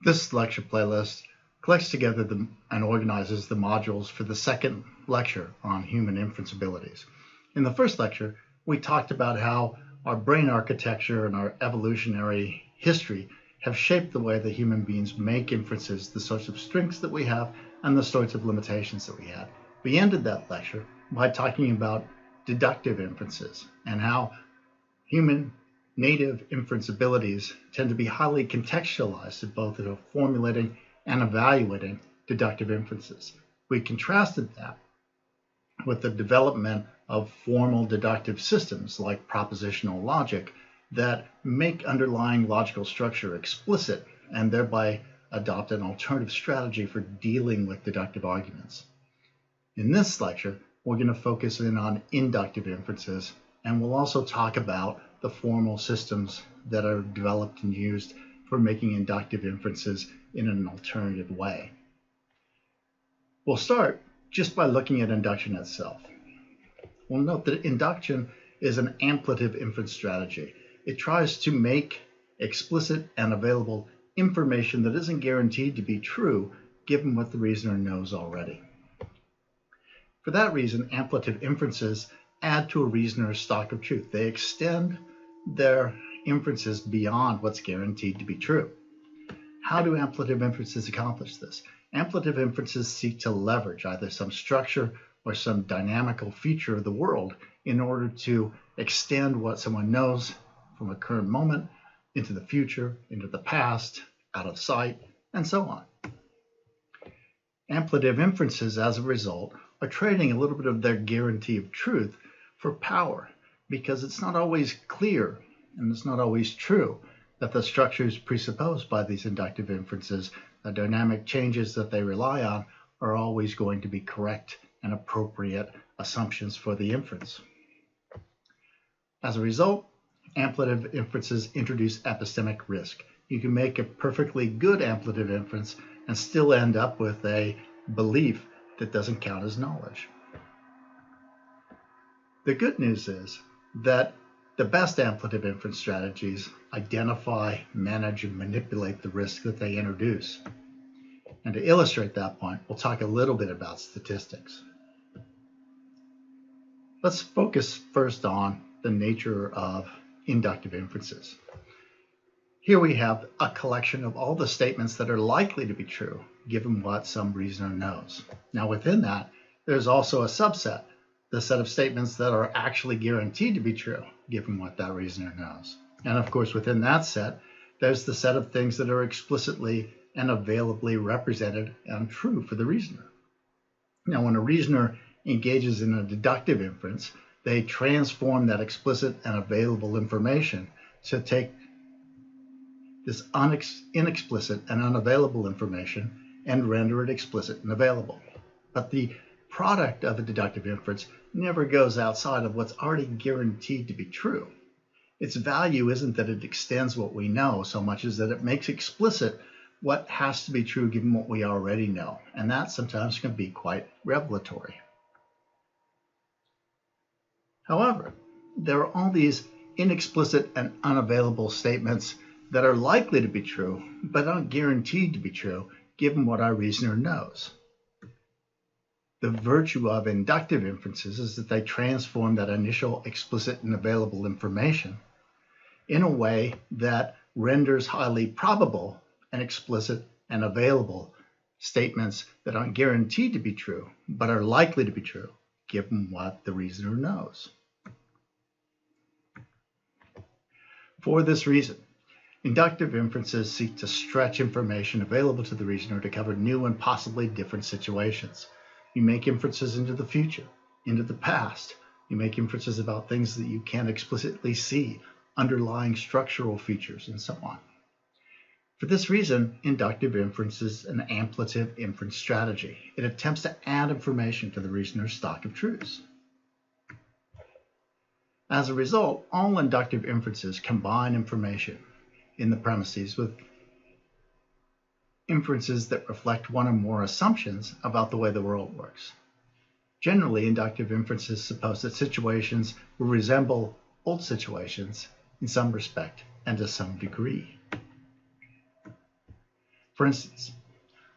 This lecture playlist collects together and organizes the modules for the second lecture on human inference abilities. In the first lecture, we talked about how our brain architecture and our evolutionary history have shaped the way that human beings make inferences, the sorts of strengths that we have, and the sorts of limitations that we had. We ended that lecture by talking about deductive inferences and how human native inference abilities tend to be highly contextualized at both formulating and evaluating deductive inferences. We contrasted that with the development of formal deductive systems like propositional logic that make underlying logical structure explicit and thereby adopt an alternative strategy for dealing with deductive arguments. In this lecture, we're going to focus in on inductive inferences, and we'll also talk about the formal systems that are developed and used for making inductive inferences in an alternative way. We'll start just by looking at induction itself. We'll note that induction is an amplitive inference strategy. It tries to make explicit and available information that isn't guaranteed to be true given what the reasoner knows already. For that reason, amplitive inferences add to a reasoner's stock of truth. They extend their inferences beyond what's guaranteed to be true. How do amplitive inferences accomplish this? Amplitive inferences seek to leverage either some structure or some dynamical feature of the world in order to extend what someone knows from a current moment into the future, into the past, out of sight, and so on. Amplitive inferences, as a result, are trading a little bit of their guarantee of truth for power, because it's not always clear and it's not always true that the structures presupposed by these inductive inferences, the dynamic changes that they rely on, are always going to be correct and appropriate assumptions for the inference. As a result, amplitive inferences introduce epistemic risk. You can make a perfectly good amplitive inference and still end up with a belief that doesn't count as knowledge. The good news is that the best amplitive inference strategies identify, manage, and manipulate the risk that they introduce. And to illustrate that point, we'll talk a little bit about statistics. Let's focus first on the nature of inductive inferences. Here we have a collection of all the statements that are likely to be true, given what some reasoner knows. Now within that, there's also a subset, the set of statements that are actually guaranteed to be true, given what that reasoner knows. And of course, within that set, there's the set of things that are explicitly and availably represented and true for the reasoner. Now, when a reasoner engages in a deductive inference, they transform that explicit and available information to take this inexplicit and unavailable information and render it explicit and available. But the product of a deductive inference never goes outside of what's already guaranteed to be true. Its value isn't that it extends what we know so much as that it makes explicit what has to be true given what we already know, and that sometimes can be quite revelatory. However, there are all these inexplicit and unavailable statements that are likely to be true but aren't guaranteed to be true given what our reasoner knows. The virtue of inductive inferences is that they transform that initial explicit and available information in a way that renders highly probable and explicit and available statements that aren't guaranteed to be true but are likely to be true given what the reasoner knows. For this reason, inductive inferences seek to stretch information available to the reasoner to cover new and possibly different situations. You make inferences into the future, into the past. You make inferences about things that you can't explicitly see, underlying structural features, and so on. For this reason, inductive inference is an amplitive inference strategy. It attempts to add information to the reasoner's stock of truths. As a result, all inductive inferences combine information in the premises with inferences that reflect one or more assumptions about the way the world works. Generally, inductive inferences suppose that situations will resemble old situations in some respect and to some degree. For instance,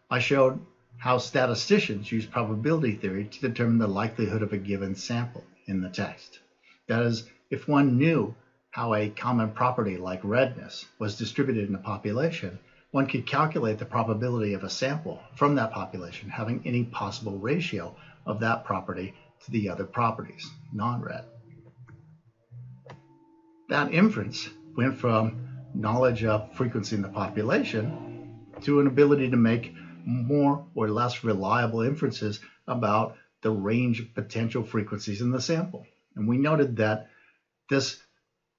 I showed how statisticians use probability theory to determine the likelihood of a given sample in the text. That is, if one knew how a common property like redness was distributed in a population, one could calculate the probability of a sample from that population having any possible ratio of that property to the other properties, non-red. That inference went from knowledge of frequency in the population to an ability to make more or less reliable inferences about the range of potential frequencies in the sample. And we noted that this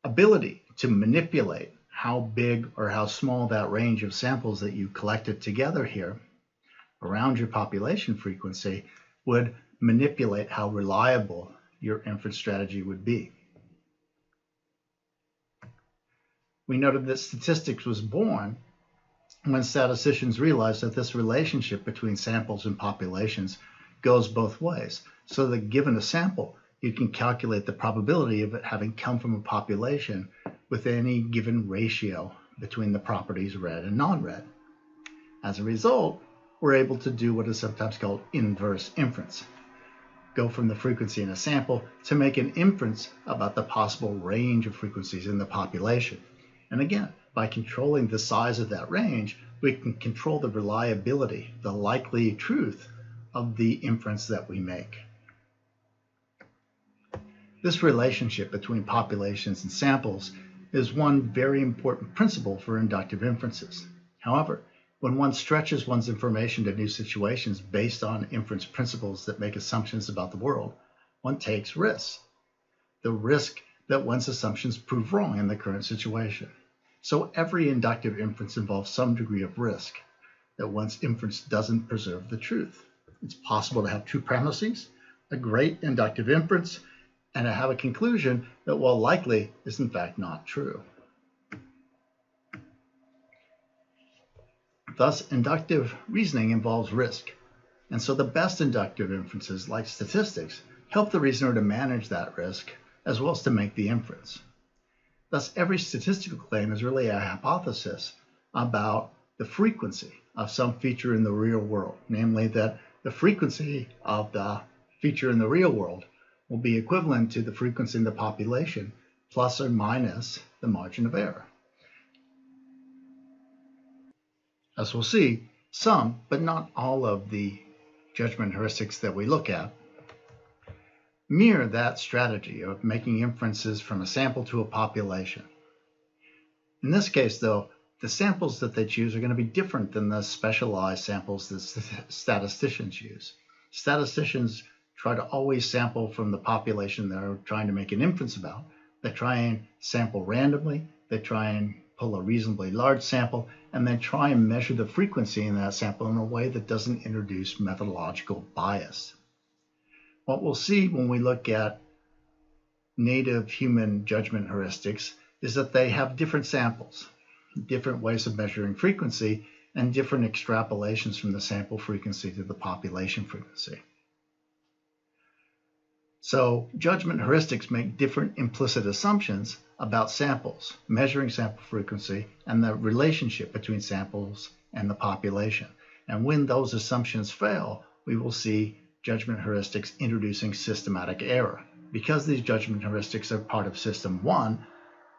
ability to manipulate how big or how small that range of samples that you collected together here around your population frequency would manipulate how reliable your inference strategy would be. We noted that statistics was born when statisticians realized that this relationship between samples and populations goes both ways. So that given a sample, you can calculate the probability of it having come from a population with any given ratio between the properties red and non-red. As a result, we're able to do what is sometimes called inverse inference. Go from the frequency in a sample to make an inference about the possible range of frequencies in the population. And again, by controlling the size of that range, we can control the reliability, the likely truth of the inference that we make. This relationship between populations and samples is one very important principle for inductive inferences. However, when one stretches one's information to new situations based on inference principles that make assumptions about the world, one takes risks. The risk that one's assumptions prove wrong in the current situation. So every inductive inference involves some degree of risk that one's inference doesn't preserve the truth. It's possible to have two premises, a great inductive inference, and to have a conclusion that, while likely, is in fact not true. Thus, inductive reasoning involves risk. And so the best inductive inferences, like statistics, help the reasoner to manage that risk as well as to make the inference. Thus, every statistical claim is really a hypothesis about the frequency of some feature in the real world, namely that the frequency of the feature in the real world will be equivalent to the frequency in the population plus or minus the margin of error. As we'll see, some, but not all of the judgment heuristics that we look at mirror that strategy of making inferences from a sample to a population. In this case, though, the samples that they choose are going to be different than the specialized samples that statisticians use. Statisticians try to always sample from the population they're trying to make an inference about. They try and sample randomly, they try and pull a reasonably large sample, and then try and measure the frequency in that sample in a way that doesn't introduce methodological bias. What we'll see when we look at native human judgment heuristics is that they have different samples, different ways of measuring frequency, and different extrapolations from the sample frequency to the population frequency. So judgment heuristics make different implicit assumptions about samples, measuring sample frequency, and the relationship between samples and the population. And when those assumptions fail, we will see judgment heuristics introducing systematic error. Because these judgment heuristics are part of system one,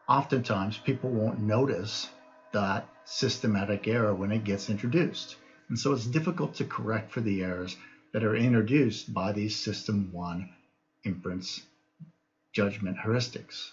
oftentimes people won't notice that systematic error when it gets introduced. And so it's difficult to correct for the errors that are introduced by these system one inference judgment heuristics.